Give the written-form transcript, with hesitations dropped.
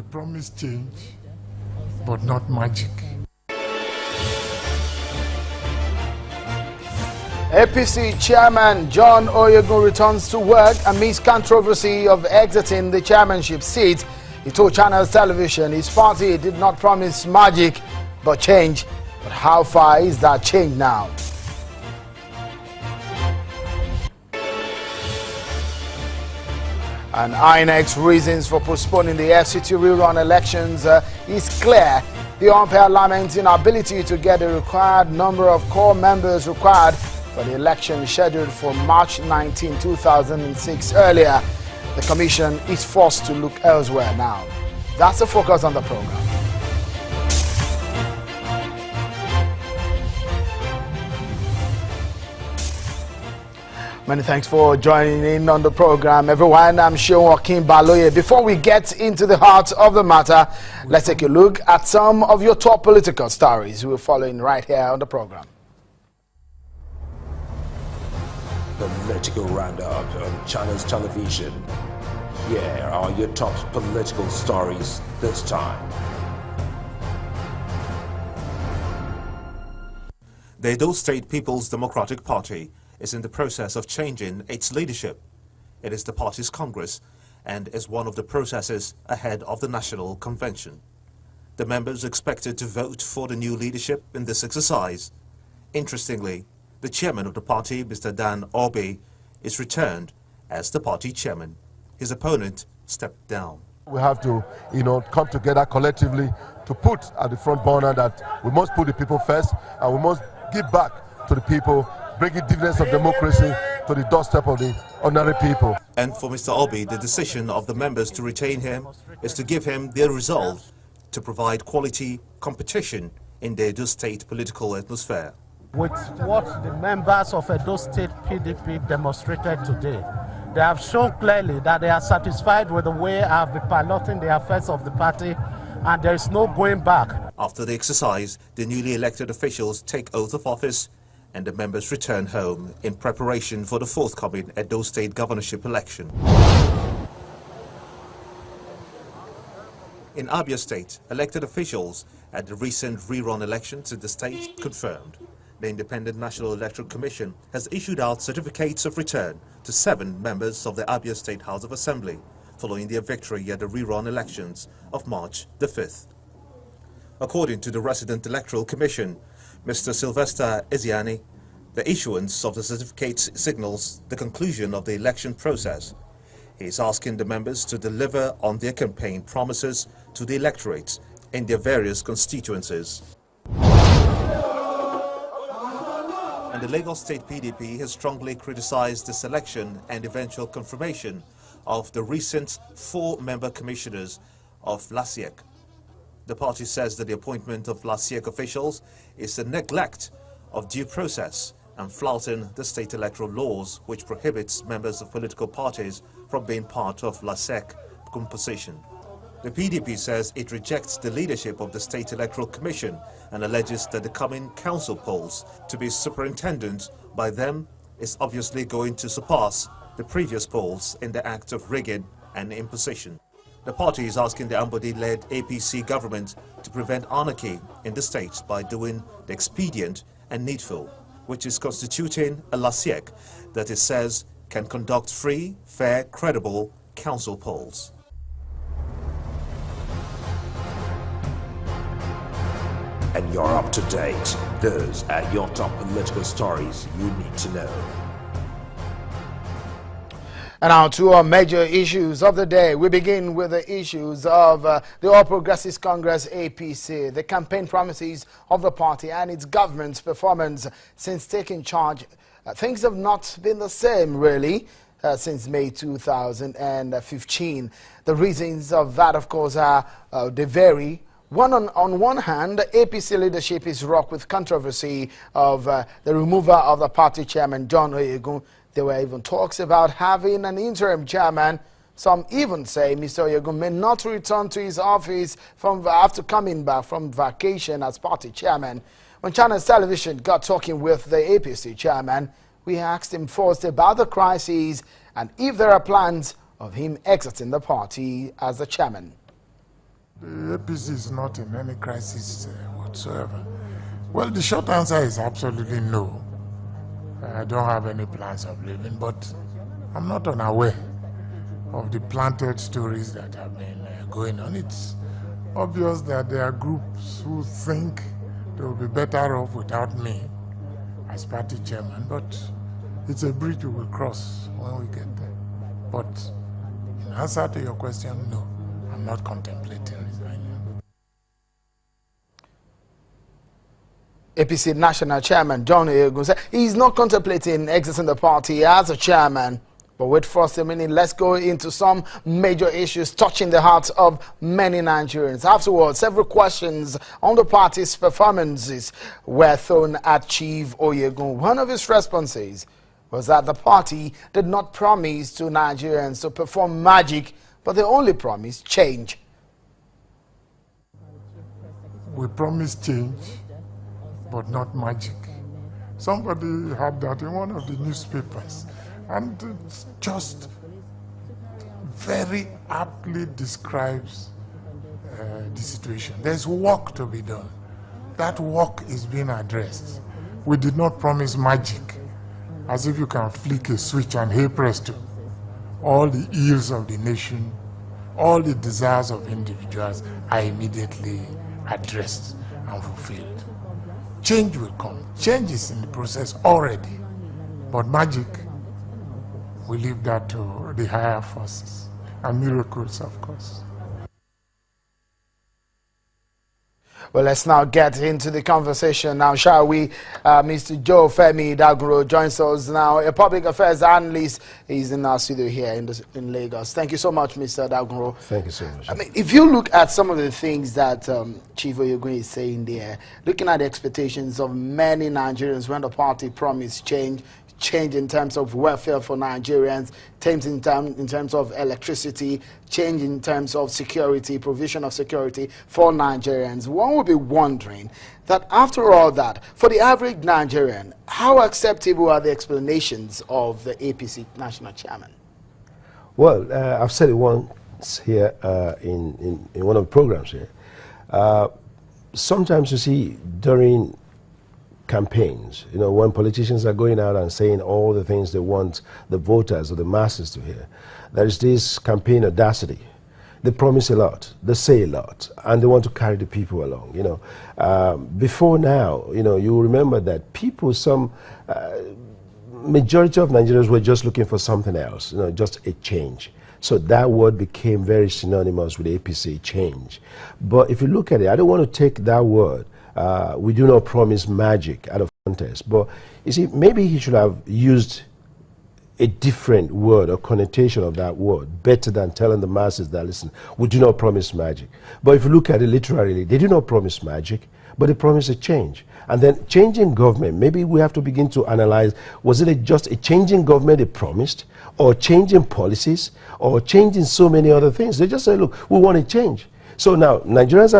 promise change, but not magic. APC Chairman John Oyegun returns to work amidst controversy of exiting the chairmanship seat. He told Channels Television his party did not promise magic but change. But how far is that change now? And INEC's reasons for postponing the FCT rerun elections is clear. The umpire laments inability to get the required number of core members required for the election scheduled for March 19, 2006 earlier. The commission is forced to look elsewhere now. That's the focus on the program. Many thanks for joining in on the program, everyone. I'm Joaquin Baloye. Before we get into the heart of the matter, let's take a look at some of your top political stories we're following right here on the program. Political roundup on Channels Television. Here are your top political stories this time. The Edo State People's Democratic Party is in the process of changing its leadership. It is the party's Congress and is one of the processes ahead of the National Convention. The members expected to vote for the new leadership in this exercise. Interestingly, the chairman of the party, Mr. Dan Obi, is returned as the party chairman. His opponent stepped down. We have to, come together collectively to put at the front burner that we must put the people first and we must give back to the people, bringing dividends of democracy to the doorstep of the ordinary people. And for Mr. Obi, the decision of the members to retain him is to give him their resolve to provide quality competition in the Edo State political atmosphere. With what the members of Edo State PDP demonstrated today, they have shown clearly that they are satisfied with the way I have been piloting the affairs of the party, and there is no going back. After the exercise, the newly elected officials take oath of office and the members return home in preparation for the forthcoming Edo State governorship election. In Abia State, elected officials at the recent rerun elections in the state confirmed. The Independent National Electoral Commission has issued out certificates of return to 7 members of the Abia State House of Assembly following their victory at the rerun elections of March the 5th. According to the Resident Electoral Commission, Mr. Sylvester Eziani, the issuance of the certificates signals the conclusion of the election process. He is asking the members to deliver on their campaign promises to the electorate in their various constituencies. And the Lagos State PDP has strongly criticized the selection and eventual confirmation of the recent 4-member commissioners of LASIEC. The party says that the appointment of LASIEC officials is a neglect of due process and flouting the state electoral laws which prohibits members of political parties from being part of LASIEC composition. The PDP says it rejects the leadership of the State Electoral Commission and alleges that the coming council polls to be superintended by them is obviously going to surpass the previous polls in the act of rigging and imposition. The party is asking the Ambodi-led APC government to prevent anarchy in the state by doing the expedient and needful, which is constituting a LASIEC that it says can conduct free, fair, credible council polls. And you're up to date. Those are your top political stories you need to know. And now to our major issues of the day. We begin with the issues of the All Progressives Congress APC, the campaign promises of the party and its government's performance since taking charge. Things have not been the same really since May 2015. The reasons of that, of course, are they vary. On one hand, the APC leadership is rocked with controversy of the removal of the party chairman, John Oyegun. There were even talks about having an interim chairman. Some even say Mr. Oyegun may not return to his office after coming back from vacation as party chairman. When Channels Television got talking with the APC chairman, we asked him first about the crisis and if there are plans of him exiting the party as the chairman. The APC is not in any crisis whatsoever. Well, the short answer is absolutely no. I don't have any plans of leaving, but I'm not unaware of the planted stories that have been going on. It's obvious that there are groups who think they will be better off without me as party chairman, but it's a bridge we will cross when we get there. But in answer to your question, no, I'm not contemplating resigning. APC National Chairman John Oyegun said he's not contemplating exiting the party as a chairman. But wait for a minute, let's go into some major issues touching the hearts of many Nigerians. Afterwards, several questions on the party's performances were thrown at Chief Oyegun. One of his responses was that the party did not promise to Nigerians to perform magic, but they only promised change. We promised change, but not magic. Somebody had that in one of the newspapers, and it just very aptly describes the situation. There's work to be done. That work is being addressed. We did not promise magic, as if you can flick a switch and hey presto, all the ills of the nation, all the desires of individuals are immediately addressed and fulfilled. Change will come. Change is in the process already. But magic, we leave that to the higher forces. And miracles, of course. Well, let's now get into the conversation now, shall we? Mr. Joe Femi Dagunro joins us now, a public affairs analyst. He's in our studio here in Lagos. Thank you so much, Mr. Dagunro. Thank you so much. I mean, if you look at some of the things that Chief Oyegun is saying there, looking at the expectations of many Nigerians when the party promised change in terms of welfare for Nigerians, change in terms of electricity, change in terms of security, provision of security for Nigerians. One would be wondering that after all that, for the average Nigerian, how acceptable are the explanations of the APC national chairman? Well, I've said it once here in one of the programs here. Sometimes you see during campaigns, you know, when politicians are going out and saying all the things they want the voters or the masses to hear, there is this campaign audacity. They promise a lot, they say a lot, and they want to carry the people along, you know. Before now, you know, you remember that people, majority of Nigerians were just looking for something else, you know, just a change. So that word became very synonymous with APC, change. But if you look at it, I don't want to take that word, we do not promise magic out of context. But you see, maybe he should have used a different word or connotation of that word, better than telling the masses that, listen, we do not promise magic. But if you look at it literally, they do not promise magic, but they promise a change. And then changing government, maybe we have to begin to analyze, was it just a changing government they promised, or changing policies, or changing so many other things? They just say, look, we want to change. So now, Nigerians are